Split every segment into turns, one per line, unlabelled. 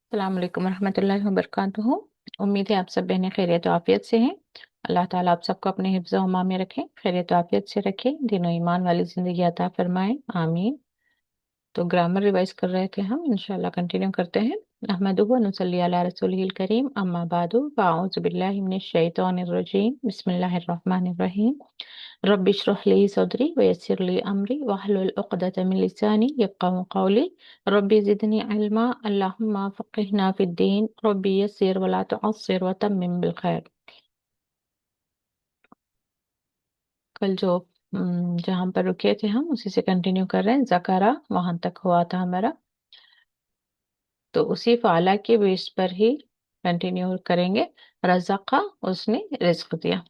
अस्सलाम वालेकुम रहमतुल्लाहि व बरकातुहू। उम्मीद है आप सब बहनें खैरियत और आफियत से हैं। अल्लाह ताला आप सबको अपने हिफ्ज़ व अमान में रखें, खैरियत और आफियत से रखें, दीन और ईमान वाली ज़िंदगी अता फरमाएं, आमीन। तो ग्रामर रिवाइज कर रहे थे हम, इंशाल्लाह कंटिन्यू करते हैं। अहमदुहु व नुसल्ली अला रसूलिहिल करीम, अम्मा बादु, फ़अऊज़ु बिल्लाहि मिनश शैतानिर रजीम, बिस्मिल्लाहिर रहमानिर रहीम। रब्बि इश्रह ली सदरी व यस्सिर ली अमरी वहलुल उक़दतम मिन लिसानी यफ़क़हू क़ौली। रब्बि ज़िदनी इल्मा, अल्लाहुम्मा फ़क़्हिना फ़िद्दीन, रब्बि यस्सिर व ला तुअस्सिर व तम्मिम बिल खैर। कल जो जहाँ पर रुके थे हम उसी से कंटिन्यू कर रहे हैं। ज़करा वहां तक हुआ था हमारा, तो उसी फाला के बेस पर ही कंटिन्यू करेंगे। रज़क़ा, उसने रिस्क दिया।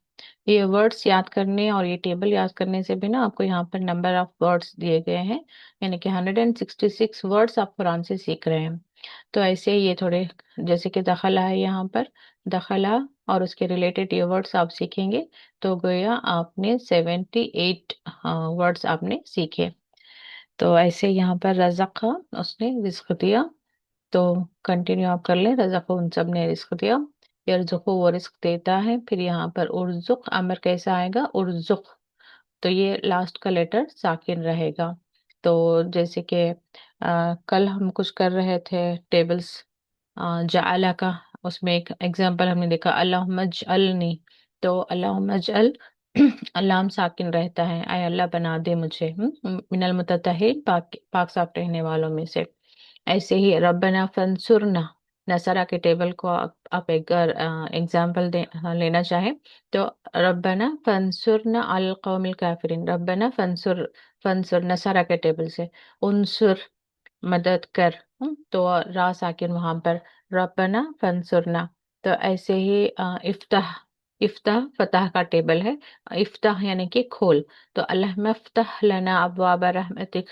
ये वर्ड्स याद करने और ये टेबल याद करने से भी ना आपको यहाँ पर नंबर ऑफ वर्ड्स दिए गए हैं, यानी कि 166 वर्ड्स आप कुरान से सीख रहे हैं। तो ऐसे ही ये थोड़े, जैसे कि दखला है यहाँ पर, दखला और उसके रिलेटेड ये वर्ड्स आप सीखेंगे तो गोया आपने 78 वर्ड्स आपने सीखे। तो ऐसे यहाँ पर रज़क़ा, उसने रिस्क दिया। तो कंटिन्यू आप कर लें। रज़क़, उन सब ने रिस्क दिया। यरज़ुक़ु, वो रिस्क देता है। फिर यहाँ पर उर्ज़ुक़, अमर कैसा आएगा? उर्ज़ुक़। तो ये लास्ट का लेटर साकिन रहेगा। तो जैसे कि कल हम कुछ कर रहे थे टेबल्स, जअला का, उसमें एक एग्जांपल हमने देखा, अल्लाहुम्मा जअलनी। तो अल्लाहुम्मा जअल अल्लाम साकिन रहता है, आय अल्लाह बना दे मुझे मिनल मुततहिन, पाक पाक साफ रहने वालों में से। ऐसे ही रब्बना फंसुरना, नसरा के टेबल को आप एक एग्जाम्पल लेना चाहें तो रब्बना फंसुरना अल कौमिल काफिरिन। रब्बना फंसुर, फंसुर नसरा के टेबल से, उनसुर मदद कर। तो रा साकिन वहां पर, रब्बना फंसुरना। तो ऐसे ही इफ्ताह, इफ्ताह फतह का टेबल है। इफ्ताह यानी कि खोल। तो अल्लाह मफ्तह लना अब्वाब रहमतिक,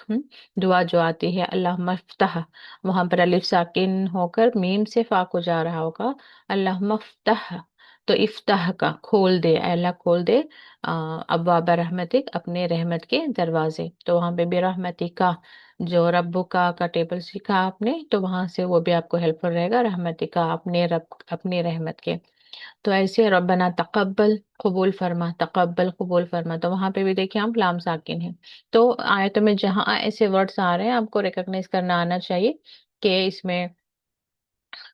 दुआ जो आती है अल्लाह मफ्तह, वहां पर अलिफ साकिन होकर मीम से फा को जा रहा होगा, अल्लाह मफ्तह। तो इफ्ताह का खोल दे, अल्लाह खोल दे अब्वाब रहमतिक, अपने रहमत के दरवाजे। तो वहां पे भी रहमती का, जो रब्बु का टेबल सीखा आपने, तो वहां से वो भी आपको हेल्पफुल रहेगा। रहमतिका, अपने रब, अपने रहमत के। तो ऐसे रब्बना तकब्बल, कबूल फरमा, तकब्बल कबूल फरमा। तो वहां पे भी देखिए आप लाम साकिन है। तो आयतों में जहां ऐसे वर्ड्स आ रहे हैं आपको रिकॉग्नाइज करना आना चाहिए कि इसमें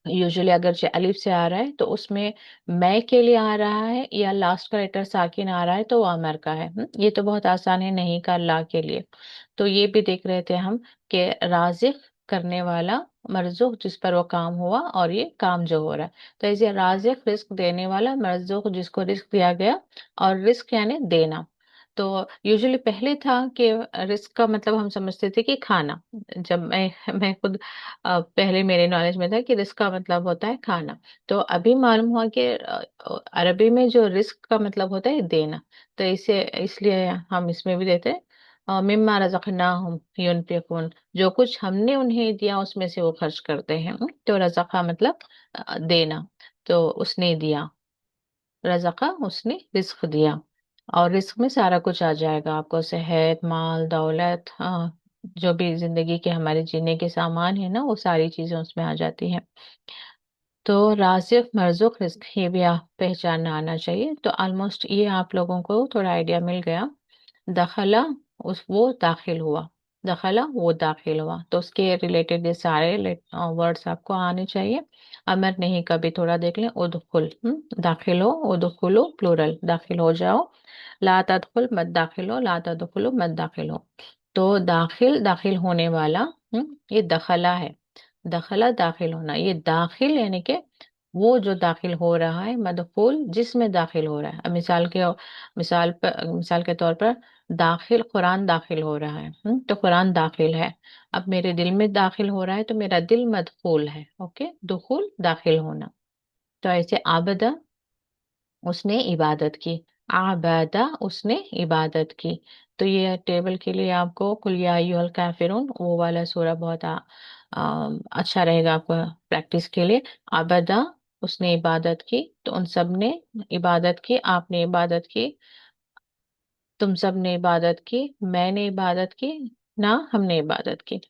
यूजुअली अगर जो अलिफ से आ रहा है तो उसमें मैं के लिए आ रहा है या लास्ट का लेटर साकिन आ रहा है तो वो अमर का है। ये तो बहुत आसान है, नहीं का ला के लिए। तो ये भी देख रहे थे हम कि राजिक, करने वाला, मरजुक जिस पर वो काम हुआ, और ये काम जो हो रहा है। तो ऐसे राजिक रिस्क देने वाला, मरजुक जिसको रिस्क दिया गया, और रिस्क यानी देना। तो यूजुअली पहले था कि रिस्क का मतलब हम समझते थे कि खाना। जब मैं खुद पहले मेरे नॉलेज में था कि रिस्क का मतलब होता है खाना। तो अभी मालूम हुआ कि अरबी में जो रिस्क का मतलब होता है देना। तो इसे इसलिए हम इसमें भी देते हैं मिम्मा रज़क़नाहुम युनफिकून, जो कुछ हमने उन्हें दिया उसमें से वो खर्च करते हैं। तो रज़क़ा मतलब देना। तो उसने दिया, रज़क़ा उसने रिस्क दिया। और रिस्क में सारा कुछ आ जाएगा आपको, सेहत, माल, दौलत, जो भी जिंदगी के हमारे जीने के सामान है ना, वो सारी चीजें उसमें आ जाती हैं। तो राज़िक, मरज़ुक, रिस्क, ये भी आप पहचानना आना चाहिए। तो ऑलमोस्ट ये आप लोगों को थोड़ा आइडिया मिल गया। दखला, उस वो दाखिल हुआ, दखला वो दाखिल हुआ, तो उसके रिलेटेड ये सारे वर्ड्स आपको आने चाहिए। अमर नहीं का भी थोड़ा देख लें। उदखुल, दाखिल हो, उदखुलो प्लूरल, दाखिल हो जाओ। ला तदखुल, मत दाखिल हो, ला तदखुलो, मत दाखिल हो। तो दाखिल, दाखिल होने वाला, ये दखला है। दखला दाखिल होना, ये दाखिल यानी कि वो जो दाखिल हो रहा है, मदखुल जिसमें दाखिल हो रहा है। अब मिसाल के तौर पर दाखिल, कुरान दाखिल हो रहा है, तो कुरान दाखिल है। अब मेरे दिल में दाखिल हो रहा है तो मेरा दिल मदखूल है। ओके, दुखुल दाखिल होना। तो ऐसे आबदा, उसने इबादत की, आबादा उसने इबादत की। तो ये टेबल के लिए आपको कुल या अय्युहल काफिरून, वो वाला सूरा बहुत अच्छा रहेगा आपको प्रैक्टिस के लिए। आबदा, उसने इबादत की, तो उन सब ने इबादत की, आपने इबादत की, तुम सब ने इबादत की, मैंने इबादत की, ना हमने इबादत की।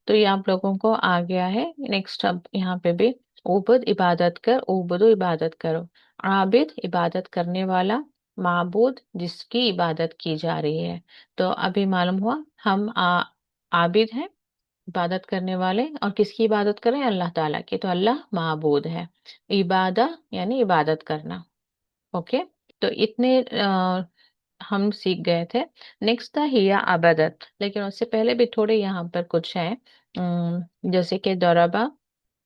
तो ये आप लोगों को आ गया है। नेक्स्ट अब यहाँ पे भी उबुद इबादत कर, उबुदु इबादत करो। आबिद इबादत करने वाला, माबूद जिसकी इबादत की जा रही है। तो अभी मालूम हुआ हम आबिद हैं, इबादत करने वाले, और किसकी इबादत करें? अल्लाह ताला की। तो अल्लाह माबूद है। इबादा यानी इबादत करना। ओके। तो इतने हम सीख गए थे। नेक्स्ट था हिया अबदत, लेकिन उससे पहले भी थोड़े यहाँ पर कुछ है। जैसे कि दौराबा,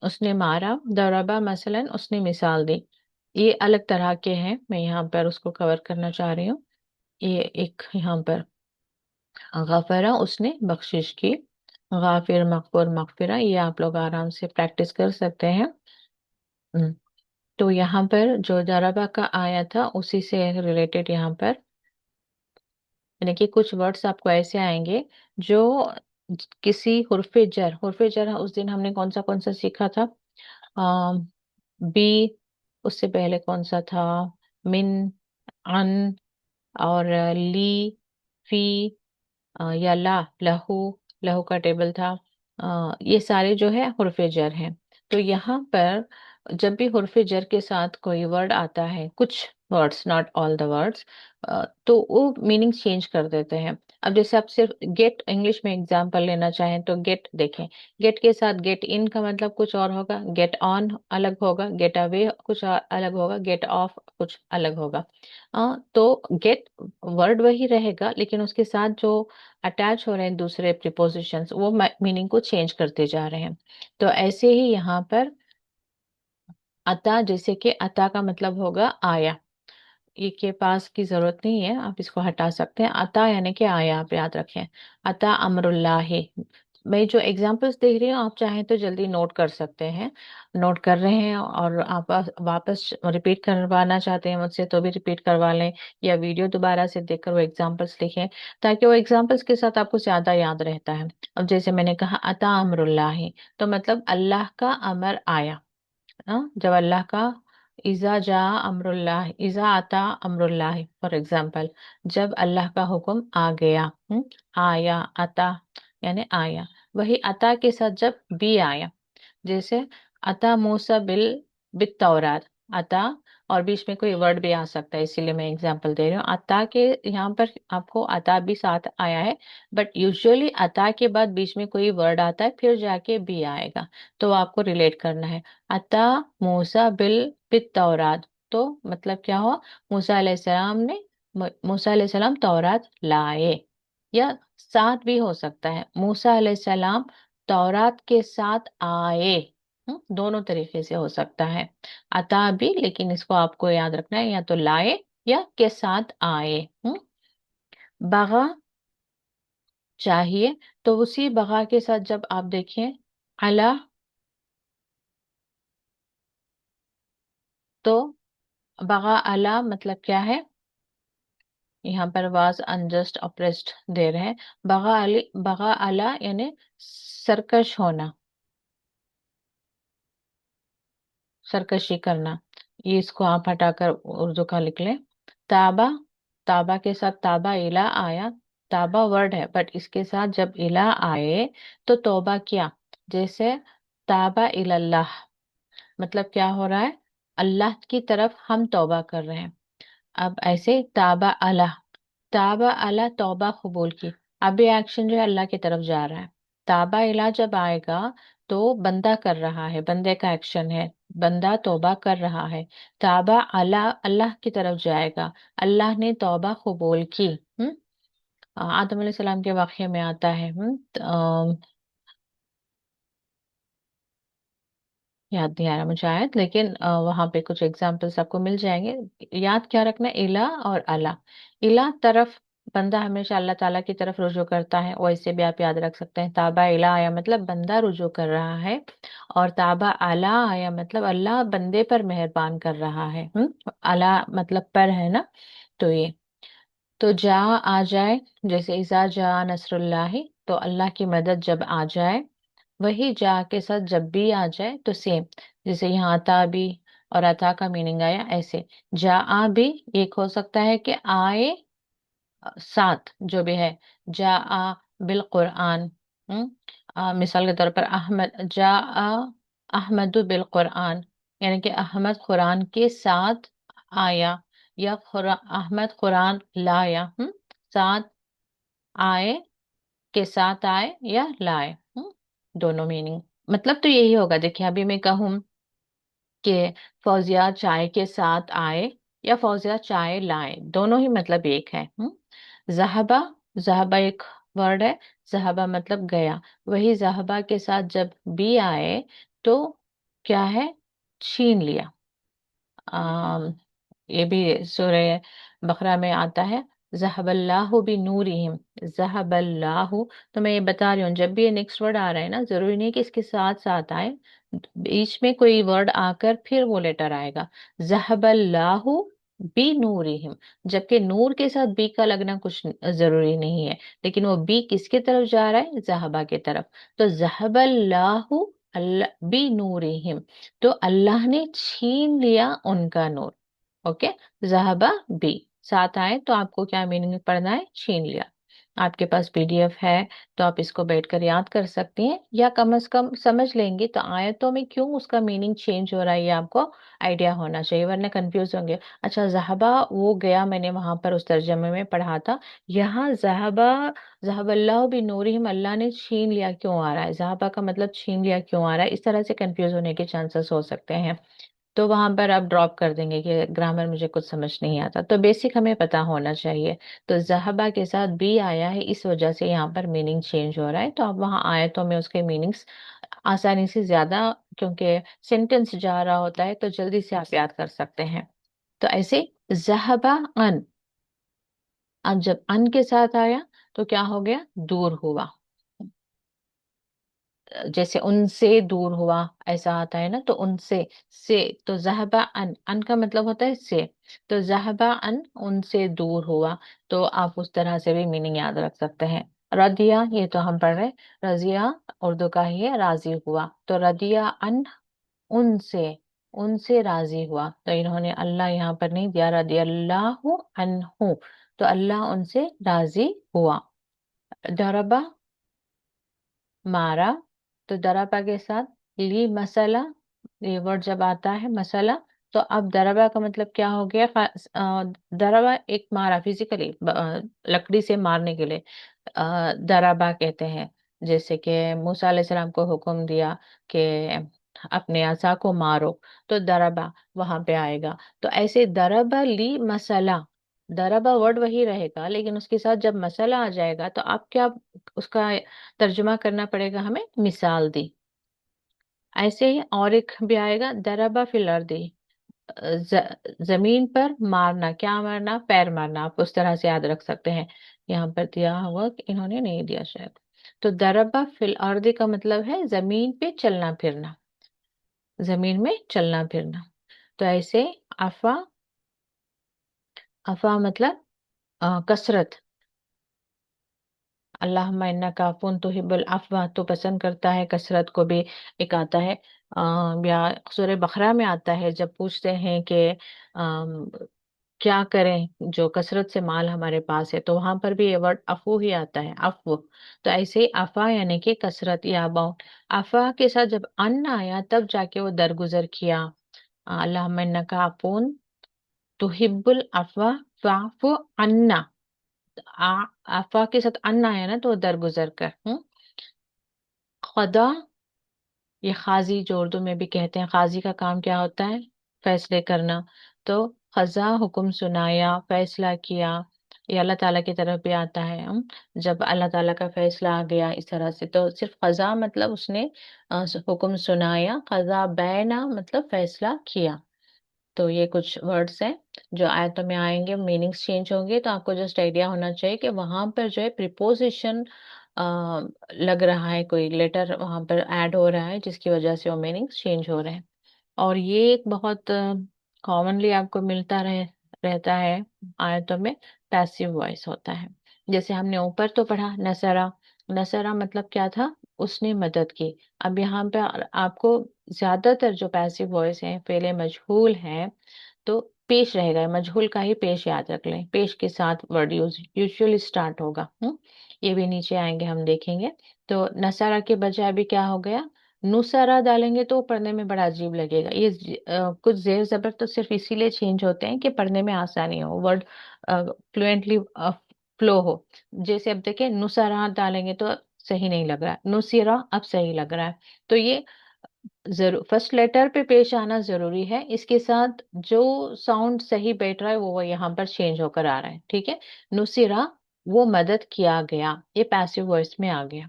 उसने मारा। दौराबा मसलन, उसने मिसाल दी। ये अलग तरह के हैं, मैं यहाँ पर उसको कवर करना चाह रही हूँ। ये एक यहाँ पर गफरा, उसने बख्शिश की। गाफिर, मगफुर, मगफिरा, ये आप लोग आराम से प्रैक्टिस कर सकते हैं। हम्म, तो यहाँ पर जो दराबा का आया था उसी से रिलेटेड यहाँ पर, यानी कि कुछ वर्ड्स आपको ऐसे आएंगे जो किसी हुर्फे जर उस दिन हमने कौन सा सीखा था? आ, बी, उससे पहले कौन सा था? मिन, अन, और ली, फी, या ला, लहू, लहू का टेबल था। ये सारे जो है हुर्फे जर हैं। तो यहाँ पर जब भी हुर्फे जर के साथ कोई वर्ड आता है, कुछ words, not all the words, तो वो मीनिंग चेंज कर देते हैं। अब जैसे आप सिर्फ गेट इंग्लिश में एग्जांपल लेना चाहें तो गेट देखें। गेट के साथ गेट इन का मतलब कुछ और होगा, गेट ऑन अलग होगा, गेट अवे कुछ और अलग होगा, गेट ऑफ कुछ अलग होगा। तो गेट वर्ड वही रहेगा, लेकिन उसके साथ जो अटैच हो रहे हैं दूसरे प्रीपोजिशंस, वो मीनिंग को चेंज करते जा रहे हैं। तो ऐसे ही यहाँ पर अता, जैसे कि अता का मतलब होगा आया। ये के पास की जरूरत नहीं है, आप इसको हटा सकते हैं। अता यानी कि आया, आप याद रखें। अता अमरुल्लाह। मैं जो एग्जांपल्स देख रही हूँ, आप चाहें तो जल्दी नोट कर सकते हैं। नोट कर रहे हैं और आप वापस रिपीट करवाना चाहते हैं मुझसे तो भी रिपीट करवा लें, या वीडियो दोबारा से देखकर वो एग्जांपल्स लिखें, ताकि वो एग्जांपल्स के साथ आपको ज्यादा याद रहता है। अब जैसे मैंने कहा अता अमरुल्लाह, तो मतलब अल्लाह का अमर आया। जब अल्लाह का, इज़ा जा अमरुल्लाह, इज़ा आता अमरुल्लाह, फॉर एग्जाम्पल, जब अल्लाह का हुक्म आ गया। आया, अता यानी आया। वही अता के साथ जब भी आया, जैसे अता मूसा बिल तौरात, अता, और बीच में कोई वर्ड भी आ सकता है, इसीलिए मैं एग्जांपल दे रही हूँ। अता के यहाँ पर आपको अता भी साथ आया है, बट यूजुअली अता के बाद बीच में कोई वर्ड आता है, फिर जाके भी आएगा। तो आपको रिलेट करना है। अता मूसा बिल तौरात, तो मतलब क्या हुआ? मूसा अलैहिस्सलाम ने, मूसा अलैहिस्सलाम तौरात लाए। या साथ भी हो सकता है, मूसा अलैहिस्सलाम तौरात के साथ आए। दोनों तरीके से हो सकता है। अता भी, लेकिन इसको आपको याद रखना है, या तो लाए या के साथ आए। बगा, चाहिए। तो उसी बगा के साथ जब आप देखें अला, तो बगा अला मतलब क्या है? यहाँ पर वाज अनजस्ट ऑप्रेस्ड दे रहे हैं। बगा अली, बगा अला यानी सरकश होना, सरकशी करना। ये इसको आप हटाकर उर्दू का लिख लें। ताबा, ताबा के साथ ताबा इला आया। ताबा वर्ड है, बट इसके साथ जब इला आए तो तौबा किया। जैसे ताबा इल्लाह, मतलब क्या हो रहा है? अल्लाह की तरफ हम तौबा कर रहे हैं। अब ऐसे ताबा अला तौबा कबूल की। अब ये एक्शन जो है अल्लाह की तरफ जा रहा है। ताबा इला जब आएगा तो बंदा कर रहा है, बंदे का एक्शन है, बंदा तौबा कर रहा है। ताबा अला अल्लाह की तरफ जाएगा, अल्लाह ने तौबा कबूल की। आदम अलैहि सलाम के वाक़ये में आता है। याद नहीं आ रहा मुझे आयत, लेकिन वहां पे कुछ एग्जाम्पल्स आपको मिल जाएंगे। याद क्या रखना, इला और अला। इला तरफ, बंदा हमेशा अल्लाह ताला की तरफ रुजू करता है, वैसे भी आप याद रख सकते हैं। ताबा इला आया मतलब बंदा रुजू कर रहा है, और ताबा अला आया मतलब अल्लाह बंदे पर मेहरबान कर रहा है। अला मतलब पर है ना। तो ये, तो जा आ जाए, जैसे इजा जा नसरुल्लाही, तो अल्लाह की मदद जब आ जाए। वही जा के साथ जब भी आ जाए तो सेम, जैसे यहाँ आता भी और अता का मीनिंग आया, ऐसे जा आ भी एक हो सकता है कि आए साथ जो भी है। जा आ बिल कुरान, मिसाल के तौर पर अहमद जा अहमद बिल कुरान, यानी कि अहमद कुरान के साथ आया, या अहमद कुरान लाया। साथ आए, के साथ आए या लाए। दोनों मीनिंग, मतलब तो यही होगा। देखिए अभी मैं कहूँ कि फौजिया चाय के साथ आए या फौजिया चाय लाए, दोनों ही मतलब एक है। जहबा, जहबा एक वर्ड है, जहबा मतलब गया। वही जहबा के साथ जब भी आए तो क्या है, छीन लिया। आम, ये भी सूरह बकरा में आता है, जहबल्लाहु बि नूरिहिम, जहबल्लाहु। तो मैं ये बता रही हूँ, जब भी ये नेक्स्ट वर्ड आ रहा है ना, जरूरी नहीं कि इसके साथ साथ आए, बीच में कोई वर्ड आकर फिर वो लेटर आएगा। जहबल्लाहु बी नूरिहिम, जबकि नूर के साथ बी का लगना कुछ जरूरी नहीं है, लेकिन वो बी किसके तरफ जा रहा है, जहबा की तरफ। तो जहबल्लाहु बी नूरिहिम, तो अल्लाह ने छीन लिया उनका नूर। ओके, जहबा बी, साथ आए तो आपको क्या मीनिंग पढ़ना है, छीन लिया। आपके पास पीडीएफ है तो आप इसको बैठकर याद कर सकती हैं, या कम से कम समझ लेंगे तो आयतों में क्यों उसका मीनिंग चेंज हो रहा है ये आपको आइडिया होना चाहिए, वरना कंफ्यूज होंगे। अच्छा, जहबा वो गया, मैंने वहां पर उस तर्जमे में पढ़ा था। यहाँ जहबा, जहबल्लाह भी नूरिहिम, अल्लाह ने छीन लिया क्यों आ रहा है, जहबा का मतलब छीन लिया क्यों आ रहा है, इस तरह से कंफ्यूज होने के चांसेस हो सकते हैं। तो वहां पर आप ड्रॉप कर देंगे कि ग्रामर मुझे कुछ समझ नहीं आता, तो बेसिक हमें पता होना चाहिए। तो जहबा के साथ बी आया है, इस वजह से यहाँ पर मीनिंग चेंज हो रहा है। तो आप वहाँ आयतों में उसके मीनिंग्स आसानी से ज्यादा, क्योंकि सेंटेंस जा रहा होता है तो जल्दी से आप याद कर सकते हैं। तो ऐसे जहबा अन, अब जब अन के साथ आया तो क्या हो गया, दूर हुआ। जैसे उनसे दूर हुआ ऐसा आता है ना, तो उनसे, से, तो जहबा अन, अन का मतलब होता है से, तो जहबा अन, उनसे दूर हुआ। तो आप उस तरह से भी मीनिंग याद रख सकते हैं। रदिया, ये तो हम पढ़ रहे, रजिया उर्दू का ही है, राजी हुआ। तो रदिया अन, उनसे, उनसे राजी हुआ। तो इन्होंने अल्लाह यहाँ पर नहीं दिया, रदी अल्लाह अनहु, तो अल्लाह उनसे राजी हुआ। दरबा, मारा, तो दराबा के साथ ली मसला, ये वर्ड जब आता है मसला, तो अब दराबा का मतलब क्या हो गया, दराबा एक मारा फिजिकली, लकड़ी से मारने के लिए दराबा कहते हैं। जैसे कि मूसा अलैहिस्सलाम को हुक्म दिया कि अपने असा को मारो, तो दराबा वहां पे आएगा। तो ऐसे दराबा ली मसला, दराबा वर्ड वही रहेगा, लेकिन उसके साथ जब मसला आ जाएगा तो आप क्या, उसका तर्जुमा करना पड़ेगा हमें, मिसाल दी। ऐसे ही और एक भी आएगा, दरबा फिल अर्दी, जमीन पर मारना, क्या मारना, पैर मारना, आप उस तरह से याद रख सकते हैं। यहाँ पर दिया हुआ कि इन्होंने नहीं दिया शायद। तो दरबा फिल अर्दी का मतलब है जमीन पे चलना फिरना, जमीन में चलना फिरना। तो ऐसे अफा, अफा मतलब कसरत, अल्लाहुम्मा इन्नका अफुन तुहिब्बुल अफ़्वा, तो पसंद करता है कसरत को भी। एक आता है या सूरह बकरा में आता है, जब पूछते हैं कि क्या करें जो कसरत से माल हमारे पास है, तो वहां पर भी ये वर्ड अफू ही आता है, अफू। तो ऐसे ही अफा यानी कि कसरत या अबाउट। अफा के साथ जब अन्न आया तब जाके वो दरगुजर किया। अल्लाहुम्मा इन्नका अफून तुहिब्बुल अफ़्वा फ़अफ़ु अन्ना, आफा के साथ अन्न आया ना, तो दरगुजर कर। खुदा, ये खाजी जो उर्दू में भी कहते हैं, खाजी का काम क्या होता है, फैसले करना। तो खजा हुक्म सुनाया, फैसला किया, ये अल्लाह ताला की तरफ भी आता है। जब अल्लाह ताला का फैसला आ गया इस तरह से, तो सिर्फ खजा मतलब उसने हुक्म सुनाया, खजा बैना मतलब फैसला किया। तो ये कुछ वर्ड्स हैं जो आयतों में आएंगे, मीनिंग्स चेंज होंगे, तो आपको जस्ट आइडिया होना चाहिए कि वहां पर जो है प्रिपोजिशन लग रहा है, कोई लेटर वहां पर ऐड हो रहा है, जिसकी वजह से वो मीनिंग्स चेंज हो रहे हैं। और ये एक बहुत कॉमनली आपको मिलता रहता है आयतों में, पैसिव वॉइस होता है। जैसे हमने ऊपर तो पढ़ा नसरा, नसरा मतलब क्या था, उसने मदद की। अब यहाँ पे आपको ज्यादातर जो पैसिव वॉइस है, फेले मजहूल है, तो पेश रहेगा, मजहूल का ही पेश याद रख लें, पेश के साथ वर्ड यूजुअली स्टार्ट होगा। ये भी नीचे आएंगे हम देखेंगे। तो नसारा के बजाय भी क्या हो गया, नुसारा डालेंगे तो पढ़ने में बड़ा अजीब लगेगा। ये कुछ जेर जबर तो सिर्फ इसीलिए चेंज होते हैं कि पढ़ने में आसानी हो, वर्ड फ्लुएंटली फ्लो हो। जैसे अब देखिए नुसारा डालेंगे तो सही नहीं लग रहा है, नुसीरा अब सही लग रहा है। तो ये जरूर फर्स्ट लेटर पे पेश आना जरूरी है, इसके साथ जो साउंड सही बैठ रहा है वो यहाँ पर चेंज होकर आ रहा है। ठीक है, नुसीरा वो मदद किया गया, ये पैसिव वॉइस में आ गया।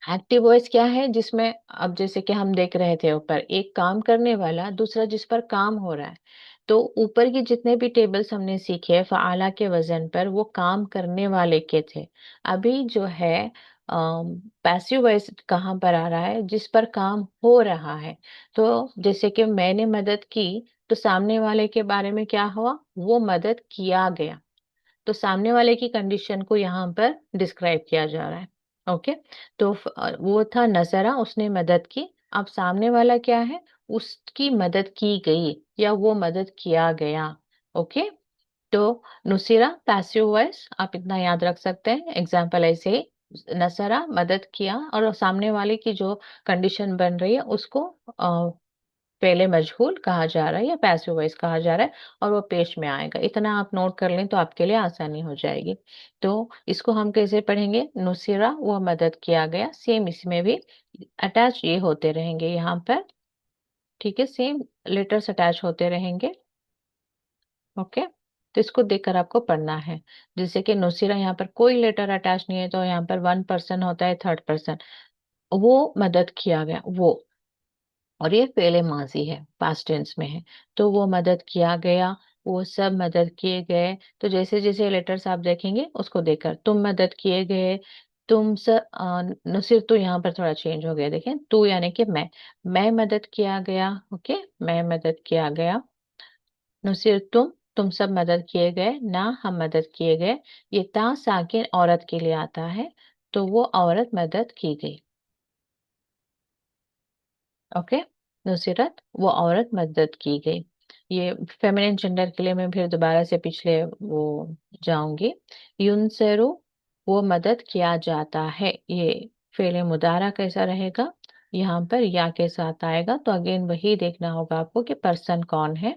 एक्टिव वॉइस क्या है, जिसमें अब जैसे कि हम देख रहे थे ऊपर एक काम करने वाला, दूसरा जिस पर काम हो रहा है। तो ऊपर की जितने भी टेबल्स हमने सीखे फ़आला के वजन पर, वो काम करने वाले के थे। अभी जो है पैसिव वॉइस कहाँ पर आ रहा है, जिस पर काम हो रहा है। तो जैसे कि मैंने मदद की, तो सामने वाले के बारे में क्या हुआ, वो मदद किया गया। तो सामने वाले की कंडीशन को यहाँ पर डिस्क्राइब किया जा रहा है। ओके, तो वो था नजरा, उसने मदद की। अब सामने वाला क्या है, उसकी मदद की गई या वो मदद किया गया। ओके, तो नुसीरा पैसिव वॉइस आप इतना याद रख सकते हैं। एग्जाम्पल ऐसे ही, नसरा मदद किया और सामने वाले की जो कंडीशन बन रही है उसको पहले मजहूल कहा जा रहा है या पैसिव वॉइस कहा जा रहा है, और वो पेश में आएगा। इतना आप नोट कर लें तो आपके लिए आसानी हो जाएगी। तो इसको हम कैसे पढ़ेंगे, नुसीरा वो मदद किया गया, सेम इसमें भी अटैच ये होते रहेंगे यहाँ पर। ठीक है, सेम लेटर्स अटैच होते रहेंगे। ओके, तो इसको देखकर आपको पढ़ना है। जैसे कि नुसीरा, यहाँ पर कोई लेटर अटैच नहीं है तो यहाँ पर वन पर्सन होता है, थर्ड पर्सन। वो मदद किया गया वो, और ये फेले माजी है, पास्ट टेंस में है। तो वो मदद किया गया, वो सब मदद किए गए। तो जैसे जैसे लेटर्स आप देखेंगे उसको देखकर, तुम मदद किए गए, तुम सब नसीर तो यहाँ पर थोड़ा चेंज हो गया, देखें तू यानी कि मैं मदद किया गया। ओके, मैं मदद किया गया, नसीर तुम सब मदद किए गए, ना हम मदद किए गए। ये ता साकिन औरत के लिए आता है, तो वो औरत मदद की गई। ओके, नुसरत वो औरत मदद की गई। ये फेमिनिन जेंडर के लिए मैं फिर दोबारा से पिछले वो जाऊंगी। युनसरू वो मदद किया जाता है, ये फेले मुदारा कैसा रहेगा, यहाँ पर या के साथ आएगा। तो अगेन वही देखना होगा आपको कि पर्सन कौन है,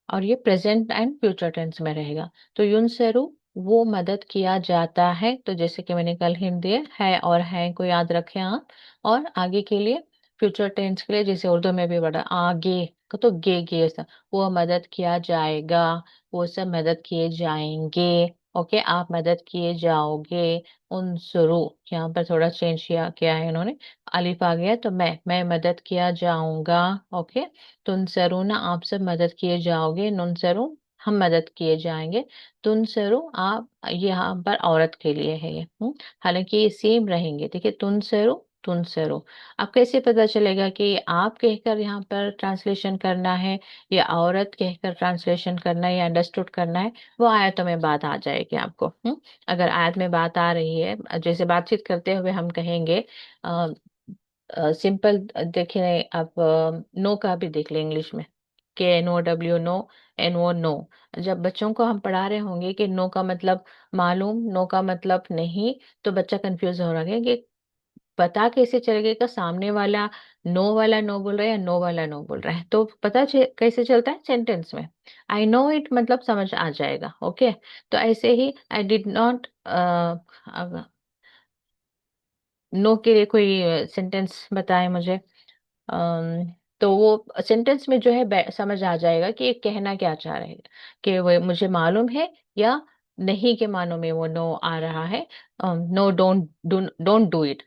और ये प्रेजेंट एंड फ्यूचर टेंस में रहेगा। तो युनसरू वो मदद किया जाता है, तो जैसे कि मैंने कल हिंट दिए है और है को याद रखें आप। और आगे के लिए फ्यूचर टेंस के लिए जैसे उर्दू में भी बड़ा आगे का, तो गे ऐसा, वो मदद किया जाएगा, वो सब मदद किए जाएंगे। ओके, आप मदद किए जाओगे। उनसरू, यहाँ पर थोड़ा चेंज किया है इन्होंने, अलिफ आ गया तो मैं मदद किया जाऊंगा। ओके, तुनसरुना आप सब मदद किए जाओगे, नुनसरू हम मदद किए जाएंगे। तुनसरू आप यहाँ पर औरत के लिए है ये। हालांकि ये सेम रहेंगे, देखिए तुनसरू तुनसरू। अब कैसे पता चलेगा कि आप कहकर यहाँ पर ट्रांसलेशन करना है या औरत कहकर ट्रांसलेशन करना है या अंडरस्टूड करना है, वो आयतों में बात आ जाएगी आपको। अगर आयत में बात आ रही है, जैसे बातचीत करते हुए हम कहेंगे सिंपल, देखिए आप नो का भी देख लें इंग्लिश में, K N O W know, N O no. जब बच्चों को हम पढ़ा रहे होंगे कि नो का मतलब मालूम, नो का मतलब नहीं, तो बच्चा कंफ्यूज हो रहा है कि पता कैसे चलेगा कि सामने वाला नो बोल रहा है या नो वाला नो बोल रहा है। तो पता कैसे चलता है, सेंटेंस में आई नो इट मतलब समझ आ जाएगा। ओके, तो ऐसे ही आई डिड नॉट, नो के लिए कोई सेंटेंस बताए मुझे। तो वो सेंटेंस में जो है समझ आ जाएगा कि ये कहना क्या चाह रहे हैं, कि वो मुझे मालूम है या नहीं के मानों में वो नो आ रहा है। No don't do it,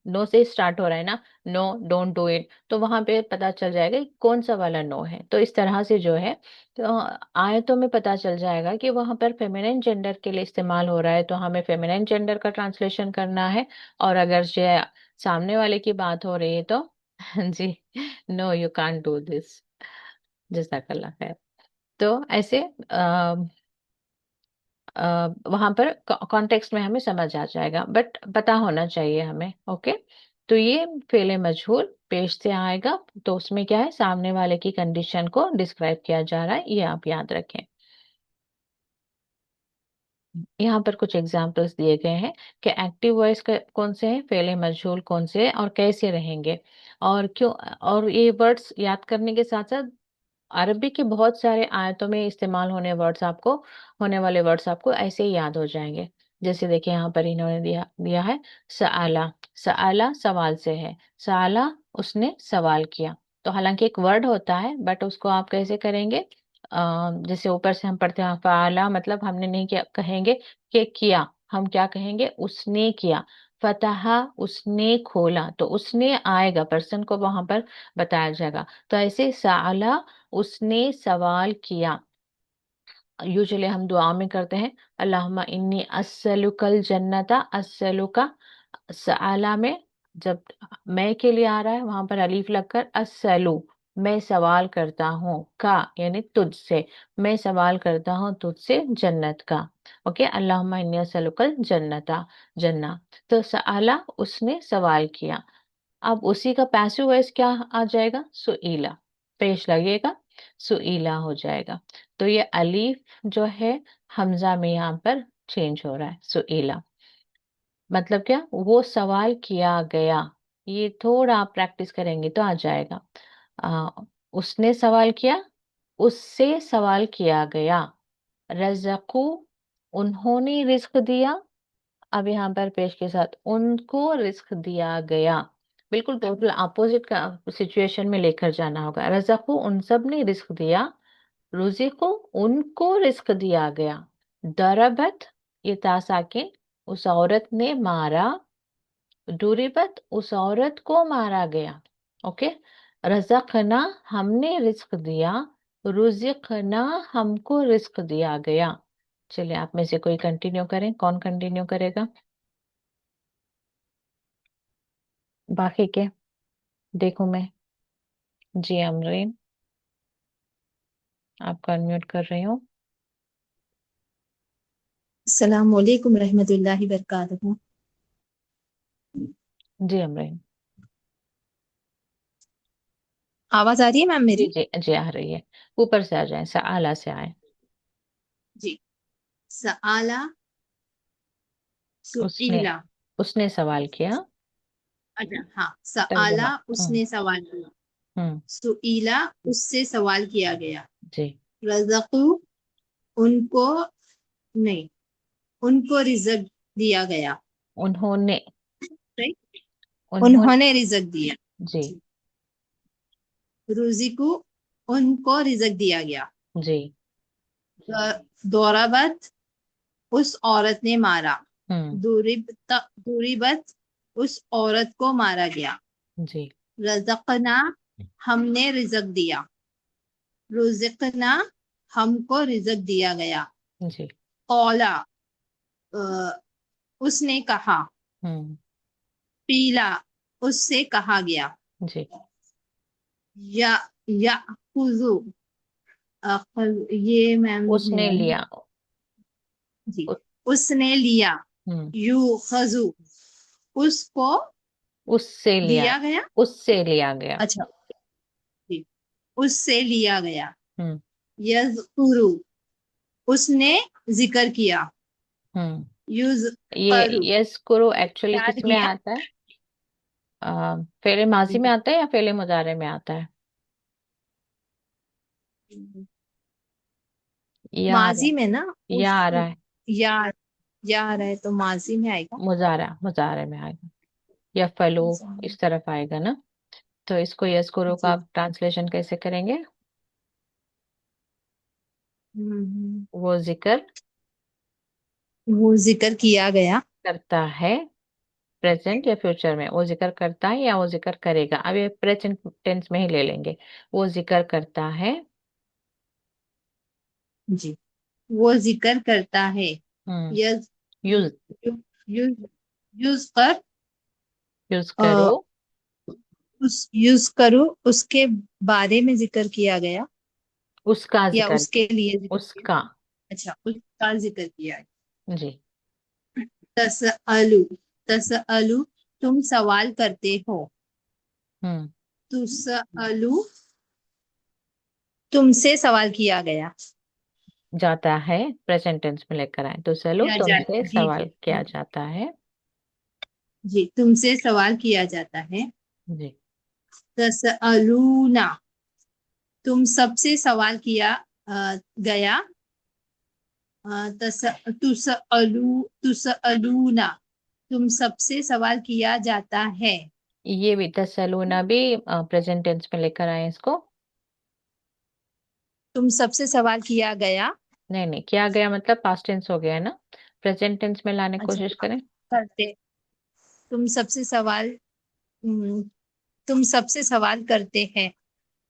no से स्टार्ट हो रहा है ना, नो डोंट डू इट, तो वहां पे पता चल जाएगा कि कौन सा वाला नो है। तो इस तरह से जो है, तो आयतों में पता चल जाएगा कि वहां पर फेमिनिन जेंडर के लिए इस्तेमाल हो रहा है, तो हमें फेमिनिन जेंडर का ट्रांसलेशन करना है। और अगर जो है सामने वाले की बात हो रही है तो जी, no you can't do this, जज़ाकल्लाह खैर। तो ऐसे वहां पर कॉन्टेक्स्ट में हमें समझ आ जाएगा, बट पता होना चाहिए हमें। ओके, तो ये फेले मजहूल पेश से आएगा, तो उसमें क्या है, सामने वाले की कंडीशन को डिस्क्राइब किया जा रहा है, ये आप याद रखें। यहाँ पर कुछ एग्जाम्पल्स दिए गए हैं कि एक्टिव वॉइस कौन से हैं, फेले मजहूल कौन से हैं और कैसे रहेंगे और क्यों। और ये वर्ड्स याद करने के साथ साथ अरबी के बहुत सारे आयतों में इस्तेमाल होने वाले वर्ड्स आपको ऐसे ही याद हो जाएंगे। जैसे देखिए यहाँ पर इन्होंने दिया दिया है सआला। सआला सवाल से है, सआला उसने सवाल किया। तो हालांकि एक वर्ड होता है बट उसको आप कैसे करेंगे, जैसे ऊपर से हम पढ़ते हैं फाला, मतलब हमने नहीं किया कहेंगे कि किया, हम क्या कहेंगे उसने किया। फतहा उसने खोला, तो उसने आएगा, पर्सन को वहां पर बताया जाएगा। तो ऐसे साला उसने सवाल किया। यूजुअली हम दुआ में करते हैं अल्लाहुम्मा इन्नी अस्सलुकल जन्नता, अस्सलुका सआला में जब मैं के लिए आ रहा है वहां पर अलीफ लगकर अस्सलु, मैं सवाल करता हूँ, का यानी तुझसे, मैं सवाल करता हूँ तुझसे जन्नत का। ओके, अल्लाहुम्मा इन्नी अस्सलुकल जन्नता, जन्ना। तो सआला उसने सवाल किया। अब उसी का पैसिव वॉइस क्या आ जाएगा, सुईला, पेश लगेगा, सुईला हो जाएगा। तो ये अलीफ जो है हमजा में यहाँ पर चेंज हो रहा है, सुईला। मतलब क्या, वो सवाल किया गया। ये थोड़ा आप प्रैक्टिस करेंगे तो आ जाएगा। आ, उसने सवाल किया, उससे सवाल किया गया। रज़क़ू उन्होंने रिस्क दिया। अब यहाँ पर पेश के साथ उनको रिस्क दिया गया, बिल्कुल टोटल अपोजिट का सिचुएशन में लेकर जाना होगा। रज़क़ू उन सब ने रिस्क दिया, रुज़िक़ू उनको रिस्क दिया गया। दरबत ये तासाकिन उस औरत ने मारा, दुरिबत उस औरत को मारा गया। ओके, रज़क़ना हमने रिस्क दिया, रुज़िक़ना हमको रिस्क दिया गया। चलिए आप में से कोई कंटिन्यू करें, कौन कंटिन्यू करेगा बाकी के, देखो मैं। जी अमरीन, आपका अनम्यूट कर रही हूँ।
अस्सलाम वालेकुम रहमतुल्लाहि बरकातहू।
जी अमरीन।
आवाज आ रही है मैम
जी
मेरी?
जी जी आ रही है। ऊपर से आ जाए, आला से आए।
जी। सआला
उसने
सुईला।
उसने सवाल किया।
अच्छा हाँ, सआला
तर्जुमा।
उसने सवाल किया,
हम्म।
सुईला उससे सवाल किया गया।
जी।
रज़क़ू उनको, नहीं, उनको रिज़्क दिया गया।
उन्होंने
राइट,
उन्होंने
उन्होंने रिज़्क दिया।
जी
जी। रुज़िक़ू उनको रिज़्क दिया गया।
जी।
दौराबत उस औरत ने मारा।
हम्म।
दूरीबत उस औरत को मारा गया।
जी
रज़क़ना हमने रिज़क दिया। रुज़िक़ना हमको रिज़क दिया गया।
जी।
कौला उसने कहा।
हम्म।
पीला उससे कहा गया।
जी।
या या खुजू, ये मैम
उसने
है।
लिया।
जी।
उ,
उसने लिया।
हम्म।
यू खजू उसको
उससे लिया।
दिया गया।
उससे लिया गया।
अच्छा, जी, उससे लिया गया।
हम्म।
यज़कुरु उसने जिक्र किया।
हम्म।
युज
ये
करू
यस करो एक्चुअली
याद
किस में
किया।
आता है, फेले माजी में आता है या फेले मुजारे में आता है? या आ रहा
माजी
है,
में ना,
या
उस
आ रहा है,
या या आ रहा है तो माजी में आएगा।
मुजारा मुजारे में आएगा, या फलो इस तरफ आएगा ना। तो इसको यस करो का
जी।
आप ट्रांसलेशन कैसे करेंगे?
हम्म,
वो जिक्र
वो जिक्र किया गया।
करता है, प्रेजेंट या फ्यूचर में, वो जिक्र करता है या वो जिक्र करेगा, अब ये प्रेजेंट टेंस में ही ले लेंगे। वो जिक्र करता है।
जी, वो जिक्र करता है।
हम्म।
यज
यूज
यूज यूज कर,
यूज करो।
अ, उस यूज करो उसके बारे में जिक्र किया गया,
उसका
या
जिक्र
उसके
किया।
लिए जिक्र किया।
उसका।
अच्छा, उसका जिक्र किया है।
जी।
तसअलु, तसअलु तुम सवाल करते हो।
हम्म।
तुसअलु तुमसे सवाल किया गया।
जाता है प्रेजेंट टेंस में लेकर आए, तो चलो
किया
तुमसे
जाता, जी
सवाल
जी
किया
जी।
जाता है।
जी, तुमसे सवाल किया जाता है।
जी।
तसअलूना, तुम सबसे सवाल किया गया। तस तुसअलूना, तुम सबसे सवाल किया जाता है।
ये भी तसलूना भी प्रेजेंट टेंस में लेकर आए इसको।
तुम सबसे सवाल किया गया।
नहीं नहीं, किया गया मतलब पास्ट टेंस हो गया है ना, प्रेजेंट टेंस में लाने की
अच्छा,
कोशिश करें।
करते, तुम सबसे सवाल, हम्म, तुम सबसे सवाल करते हैं।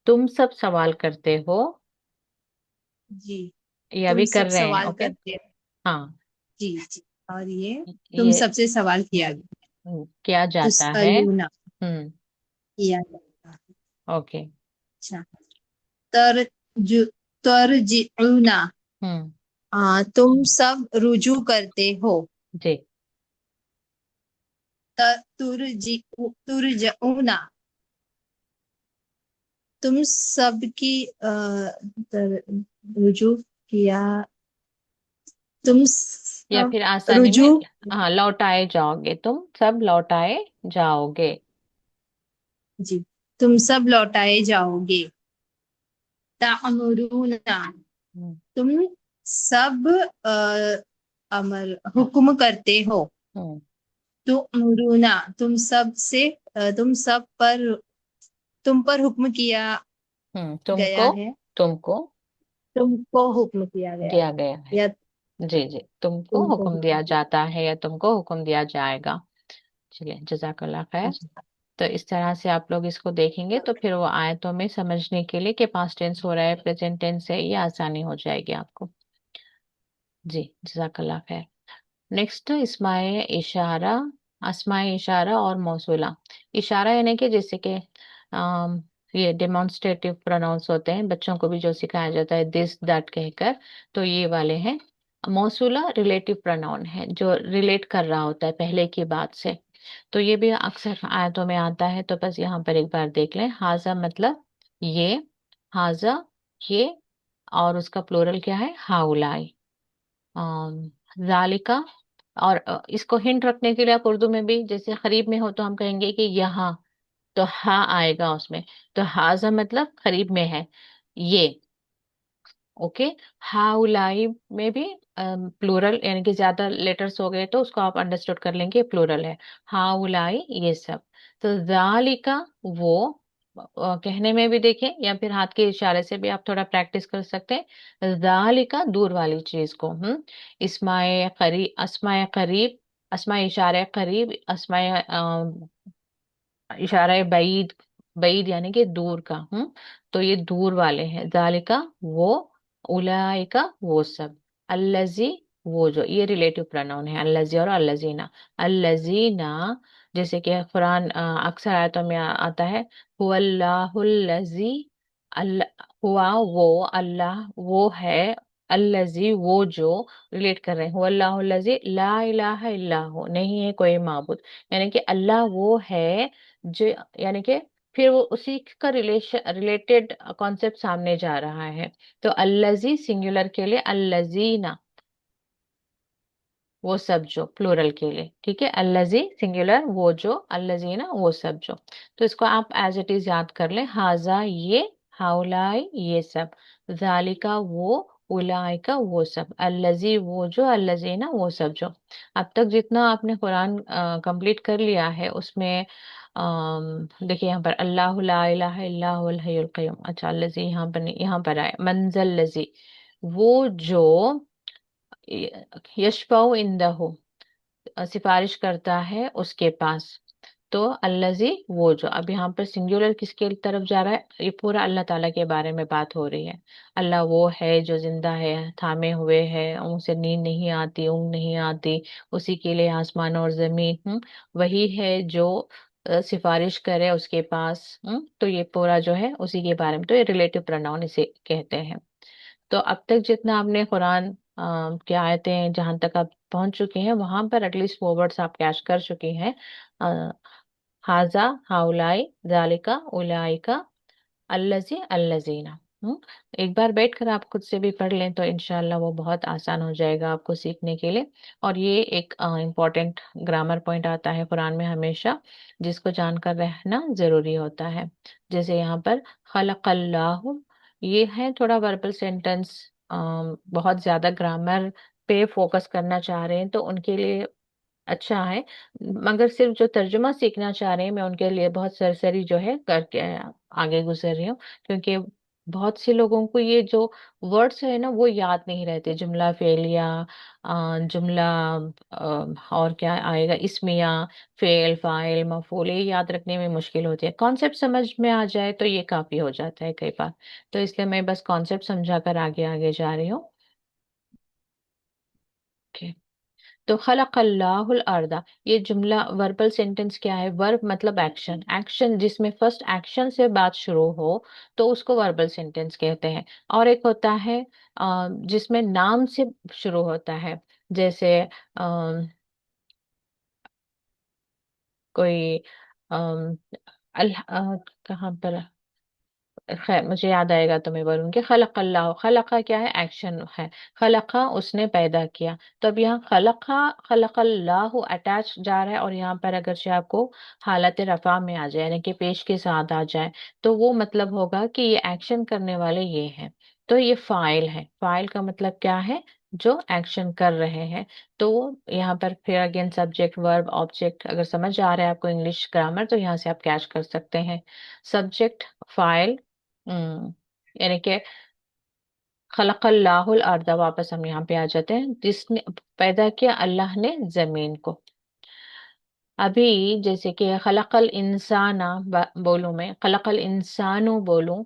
तुम सब सवाल करते हो,
जी,
ये
तुम
अभी कर
सब
रहे हैं,
सवाल
ओके।
करते हैं।
हाँ।
जी जी। और ये तुम
ये
सबसे सवाल किया गया।
किया जाता है।
तुसअलूना,
हम्म।
किया जाता है।
ओके।
अच्छा, तरजु तरजिऊना,
हम्म।
तुम सब रुजू करते हो।
जी।
तुरजऊना, तुम सबकी रुजू किया, तुम
या
सब
फिर आसानी में,
रुजू,
हाँ, लौटाए जाओगे, तुम सब लौटाए जाओगे।
जी, तुम सब लौटाए जाओगे। तामुरूना,
हम्म।
तुम सब अमर हुक्म करते हो।
हम्म।
तुमुरूना, तुम सब पर, तुम पर हुक्म किया गया
तुमको,
है।
तुमको
तुमको हुक्म किया गया
दिया
है,
गया है।
या
जी जी, तुमको
तुमको
हुक्म
हुक्म
दिया
किया।
जाता है या तुमको हुक्म दिया जाएगा। चलिए, जजाकल्ला खैर।
अच्छा,
तो इस तरह से आप लोग इसको देखेंगे तो फिर वो आयतों में समझने के लिए कि पास्ट टेंस हो रहा है प्रेजेंट टेंस है, ये आसानी हो जाएगी आपको। जी, जजाकल्ला खैर। नेक्स्ट इस्माए इशारा, अस्माए इशारा और मौसूला। इशारा यानी कि जैसे कि ये डेमोन्स्ट्रेटिव प्रोनाउंस होते हैं, बच्चों को भी जो सिखाया जाता है दिस दैट कहकर, तो ये वाले हैं। मौसूला रिलेटिव प्रोनाउन है जो रिलेट कर रहा होता है पहले की बात से, तो ये भी अक्सर आयतों में आता है। तो बस यहाँ पर एक बार देख लें, हाजा मतलब ये, हाजा ये, और उसका प्लूरल क्या है, हाउलाई। जालिका, और इसको हिंट रखने के लिए आप उर्दू में भी जैसे करीब में हो तो हम कहेंगे कि यहाँ, तो हा आएगा उसमें, तो हाजा मतलब करीब में है ये। ओके। हाउलाई में भी प्लूरल यानी कि ज्यादा लेटर्स हो गए तो उसको आप अंडरस्टूड कर लेंगे प्लूरल है, हाउलाई ये सब। तो जालिका वो, कहने में भी देखें या फिर हाथ के इशारे से भी आप थोड़ा प्रैक्टिस कर सकते हैं, जालिका दूर वाली चीज को। इस्माए करीब, अस्माए करीब, अस्माए इशारे करीब, अस्माए इशारा बईद, बईद यानी कि दूर का। तो ये दूर वाले हैं, जालिका वो, उलाइका वो सब, अल्लजी वो जो, ये रिलेटिव प्रोनाउन है अल्लजी और अल्लजीना। अल्लजीना, जैसे कि कुरान अक्सर आयतों में आता है, हुवल्लाहुल्लजी, अल्लाह हुआ वो, अल्लाह वो है, अल्लजी वो जो, रिलेट कर रहे हैं, हुवल्लाहुल्लजी ला इलाहा इल्लाहु, नहीं है कोई माबूद, यानी कि अल्लाह वो है जो, यानी कि फिर वो उसी का रिलेटेड कॉन्सेप्ट सामने जा रहा है। तो अल्लजी सिंगुलर के लिए, अल्लजीना वो सब जो, प्लूरल के लिए, ठीक है, अल्लजी सिंगुलर वो जो, अल्लजीना वो सब जो। तो इसको आप एज इट इज याद कर लें, हाजा ये, हाउलाई ये सब, जालिका वो, उलाइका वो सब, अल्लजी वो जो, अल्लजीना वो सब जो। अब तक जितना आपने कुरान कंप्लीट कर लिया है उसमें देखिए यहाँ पर अल्लाह ला इलाहा इल्ला हुवल हय्युल कय्यूम, अच्छा अल्लजी यहाँ पर नहीं, यहाँ पर आए मंजल लजी, वो जो यशफाउ इंदहु, सिफारिश करता है उसके पास। तो अल्लजी वो जो, अब यहाँ पर सिंगुलर किसके तरफ जा रहा है, ये पूरा अल्लाह ताला के बारे में बात हो रही है। अल्लाह वो है जो जिंदा है, थामे हुए है, उनसे नींद नहीं आती, ऊँग नहीं आती, उसी के लिए आसमान और जमीन। वही है जो सिफारिश करे उसके पास। तो ये पूरा जो है उसी के बारे में, तो ये रिलेटिव प्रोनाउन इसे कहते हैं। तो अब तक जितना आपने कुरान की आयतें जहां तक आप पहुंच चुके हैं वहां पर एटलीस्ट वो वर्ड्स आप कैच कर चुके हैं, अ, हाजा, हाउलाई, जालिका, उलाइका, अल्लजी, अल्लजीना। हम्म एक बार बैठकर आप खुद से भी पढ़ लें तो इंशाल्लाह वो बहुत आसान हो जाएगा आपको सीखने के लिए। और ये एक इम्पोर्टेंट ग्रामर पॉइंट आता है कुरान में हमेशा, जिसको जानकर रहना जरूरी होता है। जैसे यहाँ पर खलक़ल्लाहु, ये है थोड़ा वर्बल सेंटेंस, बहुत ज्यादा ग्रामर पे फोकस करना चाह रहे हैं तो उनके लिए अच्छा है। मगर सिर्फ जो तर्जुमा सीखना चाह रहे हैं, मैं उनके लिए बहुत सरसरी जो है करके आगे गुजर रही हूँ। क्योंकि बहुत से लोगों को ये जो वर्ड्स है ना वो याद नहीं रहते, जुमला फेलिया, जुमला, और क्या आएगा, इसमिया, फेल, फाइल, मफूल, ये याद रखने में मुश्किल होती है। कॉन्सेप्ट समझ में आ जाए तो ये काफी हो जाता है कई बार। तो इसलिए मैं बस कॉन्सेप्ट समझाकर आगे आगे जा रही हूँ। Okay. तो खलक़ल्लाहुल अर्दा, ये जुमला वर्बल सेंटेंस क्या है? वर्ब मतलब एक्शन, एक्शन जिसमें फर्स्ट एक्शन से बात शुरू हो तो उसको वर्बल सेंटेंस कहते हैं। और एक होता है जिसमें नाम से शुरू होता है। जैसे कोई अम, कहाँ पर, खैर मुझे याद आएगा तो मैं बोलूंगी। खलक़ल्लाहु, खलक़ा क्या है? एक्शन है। खलक़ा उसने पैदा किया। तो अब यहाँ खलक़ा, खलक़ल्लाहु अटैच जा रहा है, और यहाँ पर अगर से आपको हालत रफा में आ जाए यानी कि पेश के साथ आ जाए तो वो मतलब होगा कि ये एक्शन करने वाले ये हैं। तो ये फाइल है। फाइल का मतलब क्या है? जो एक्शन कर रहे हैं। तो यहाँ पर फिर अगेन सब्जेक्ट वर्ब ऑब्जेक्ट, अगर समझ आ रहा है आपको इंग्लिश ग्रामर तो यहाँ से आप कैच कर सकते हैं। सब्जेक्ट फाइल, यानी कि खलक़ल्लाहुल अर्द, वापस हम यहाँ पे आ जाते हैं, जिसने पैदा किया अल्लाह ने जमीन को। अभी जैसे कि खलक़ल इंसाना बोलूं, मैं खलक़ल इंसानु बोलूं,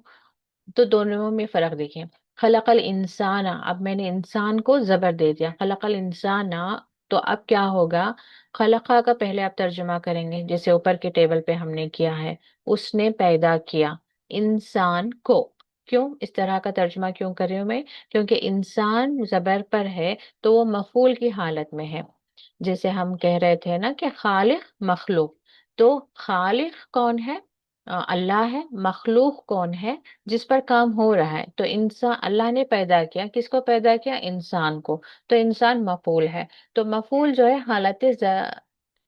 तो दोनों में फर्क देखिए। खलक़ल इंसाना, अब मैंने इंसान को जबर दे दिया, खलक़ल इंसाना। तो अब क्या होगा? खलक़ा का पहले आप तर्जुमा करेंगे जैसे ऊपर के टेबल पे हमने किया है, उसने पैदा किया इंसान को। क्यों इस तरह का तर्जुमा क्यों कर रही हूं मैं? क्योंकि इंसान जबर पर है तो वो मफूल की हालत में है। जैसे हम कह रहे थे ना कि खालिक मखलूक, तो खालिक कौन है? अल्लाह है। मखलूक कौन है? जिस पर काम हो रहा है। तो इंसान, अल्लाह ने पैदा किया, किसको पैदा किया? इंसान को। तो इंसान मफूल है। तो मफूल जो है हालत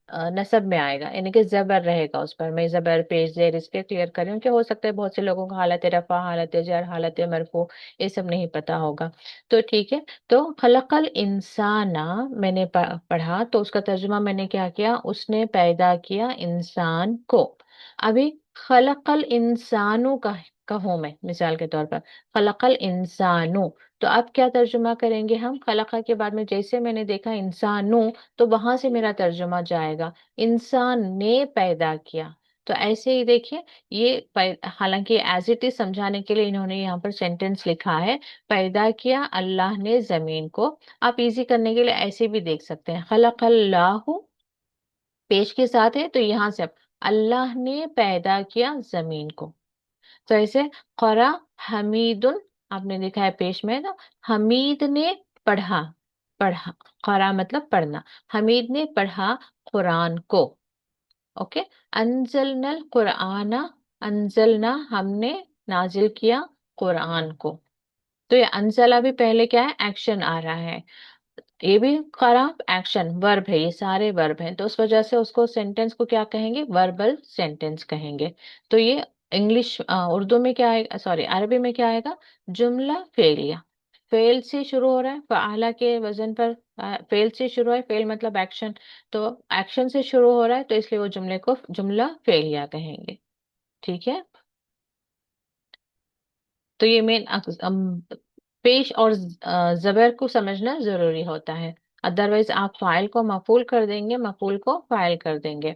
नसब में आएगा, यानी कि जबर रहेगा उस पर। मैं जबर पेश जेर इसलिए क्लियर कर रही हूँ कि हो सकता है बहुत से लोगों को हालत रफा, हालत जर, हालत मरफू ये सब नहीं पता होगा। तो ठीक है। तो खलकल इंसाना मैंने पढ़ा तो उसका तर्जुमा मैंने क्या किया? उसने पैदा किया इंसान को। अभी खलकल इंसानों का कहूं मैं मिसाल के तौर पर, खलकल इंसानू, तो अब क्या तर्जुमा करेंगे हम? खलका के बाद में जैसे मैंने देखा इंसानू, तो वहां से मेरा तर्जुमा जाएगा इंसान ने पैदा किया। तो ऐसे ही देखिए, ये हालांकि एज इट इज समझाने के लिए इन्होंने यहाँ पर सेंटेंस लिखा है, पैदा किया अल्लाह ने जमीन को। आप इजी करने के लिए ऐसे भी देख सकते हैं, खलकल्लाहु पेश के साथ है तो यहाँ से आप अल्लाह ने पैदा किया जमीन को। तो ऐसे करा हमीदुन, आपने देखा है पेश में ना, हमीद ने पढ़ा, पढ़ा, करा मतलब पढ़ना, हमीद ने पढ़ा कुरान को। ओके। अंजलनल कुराना, अंजलना हमने नाजिल किया कुरान को। तो ये अंजला भी पहले क्या है? एक्शन आ रहा है। ये भी खराब एक्शन वर्ब है, ये सारे वर्ब हैं, तो उस वजह से उसको सेंटेंस को क्या कहेंगे? वर्बल सेंटेंस कहेंगे। तो ये इंग्लिश उर्दू में क्या आएगा, सॉरी अरबी में क्या आएगा? जुमला फेलिया। फेल से शुरू हो रहा है, फ़ाला के वजन पर फेल से शुरू है, फेल मतलब एक्शन। तो एक्शन से शुरू हो रहा है तो इसलिए वो जुमले को जुमला फेलिया कहेंगे। ठीक है। तो ये मेन पेश और जबर को समझना जरूरी होता है। अदरवाइज आप फाइल को मफूल कर देंगे, मफूल को फाइल कर देंगे।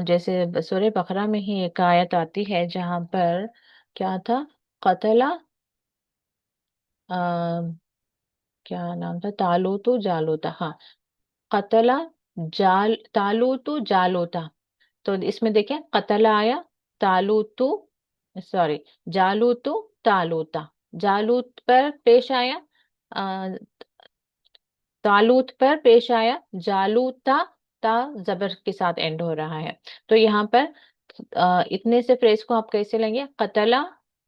जैसे सूरह बकरा में ही एक आयत आती है जहां पर क्या था? कतला, आ, क्या नाम था? तालूतु जालूता, हाँ। कतला तालूतु जालूता। तो इसमें देखें कतला आया, तालूतु, सॉरी, जालूतु तालूता, जालूत पर पेश आया, तालूत पर पेश आया, जालूता, ता जबर के साथ एंड हो रहा है। तो यहाँ पर इतने से फ्रेज को आप कैसे लेंगे? कतला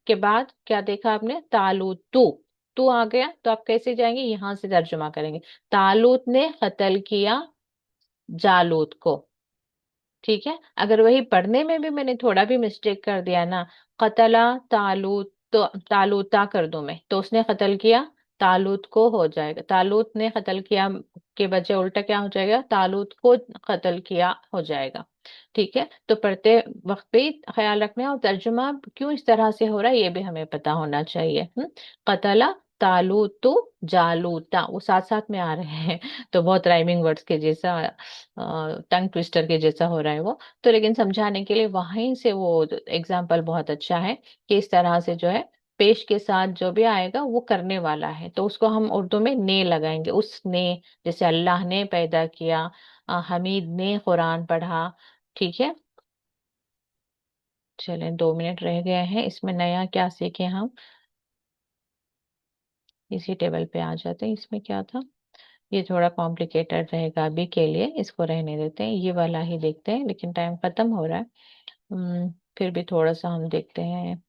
के बाद क्या देखा आपने, तालूत तू आ गया, तो आप कैसे जाएंगे, यहां से तर्जुमा करेंगे। तालूत ने कत्ल किया जालूत को। ठीक है, अगर वही पढ़ने में भी मैंने थोड़ा भी मिस्टेक कर दिया ना, कतला तालूत, तो तालूता कर दूं मैं, तो उसने कत्ल किया तालूत को हो जाएगा, तालूत ने कत्ल किया के बजाय उल्टा क्या हो जाएगा, तालूत को कत्ल किया हो जाएगा। ठीक है, तो पढ़ते वक्त भी ख्याल रखना है, और तर्जुमा क्यों इस तरह से हो रहा है ये भी हमें पता होना चाहिए। कतला तालूतु जालूता, वो साथ साथ में आ रहे हैं तो बहुत राइमिंग वर्ड्स के जैसा, टंग ट्विस्टर के जैसा हो रहा है वो। तो लेकिन समझाने के लिए वहीं से वो एग्जाम्पल बहुत अच्छा है कि इस तरह से जो है पेश के साथ जो भी आएगा वो करने वाला है, तो उसको हम उर्दू में ने लगाएंगे, उसने। जैसे अल्लाह ने पैदा किया, हमीद ने कुरान पढ़ा। ठीक है, चलें 2 मिनट रह गए हैं, इसमें नया क्या सीखे हम, इसी टेबल पे आ जाते हैं। इसमें क्या था, ये थोड़ा कॉम्प्लिकेटेड रहेगा अभी के लिए, इसको रहने देते हैं, ये वाला ही देखते हैं, लेकिन टाइम खत्म हो रहा है। फिर भी थोड़ा सा हम देखते हैं,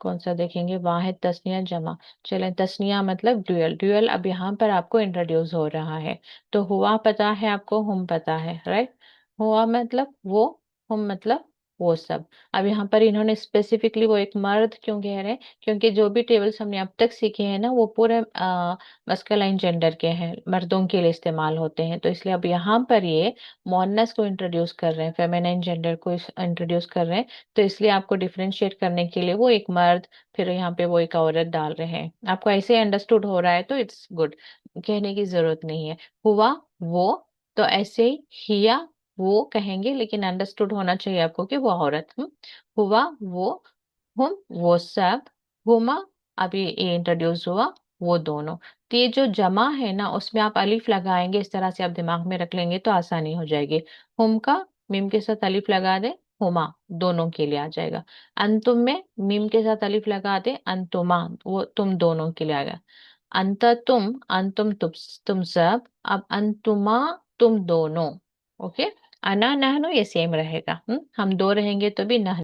कौन सा देखेंगे, वाहिद तस्निया जमा। चलें, तस्निया मतलब ड्यूअल, ड्यूअल अब यहाँ पर आपको इंट्रोड्यूस हो रहा है। तो हुआ पता है आपको, हम पता है, राइट। हुआ मतलब वो, हम मतलब वो सब। अब यहाँ पर इन्होंने स्पेसिफिकली वो एक मर्द क्यों कह रहे हैं, क्योंकि जो भी टेबल्स हमने अब तक सीखे हैं ना वो पूरे मस्कुलाइन जेंडर के हैं, मर्दों के लिए इस्तेमाल होते हैं, तो इसलिए अब यहाँ पर ये मोनस को इंट्रोड्यूस कर रहे हैं, फेमिनाइन जेंडर को इंट्रोड्यूस कर रहे हैं। तो इसलिए आपको डिफरेंशिएट करने के लिए वो एक मर्द, फिर यहाँ पे वो एक औरत डाल रहे हैं। आपको ऐसे अंडरस्टूड हो रहा है तो इट्स गुड, कहने की जरूरत नहीं है। हुआ वो, तो ऐसे ही हिया वो कहेंगे, लेकिन अंडरस्टूड होना चाहिए आपको कि वो औरत। हुआ वो, हम वो सब, हुमा अभी ये इंट्रोड्यूस हुआ, वो दोनों। तो ये जो जमा है ना उसमें आप अलिफ लगाएंगे, इस तरह से आप दिमाग में रख लेंगे तो आसानी हो जाएगी। हुम का मीम के साथ अलिफ लगा दे, हुमा दोनों के लिए आ जाएगा। अंतुम में मीम के साथ अलिफ लगा दे, अंतुमा वो तुम दोनों के लिए आ गया। अंत तुम, अंतुम तुम सब, अब अंतुमा तुम दोनों। ओके, अना नहनु ये सेम रहेगा, हम दो रहेंगे तो भी नह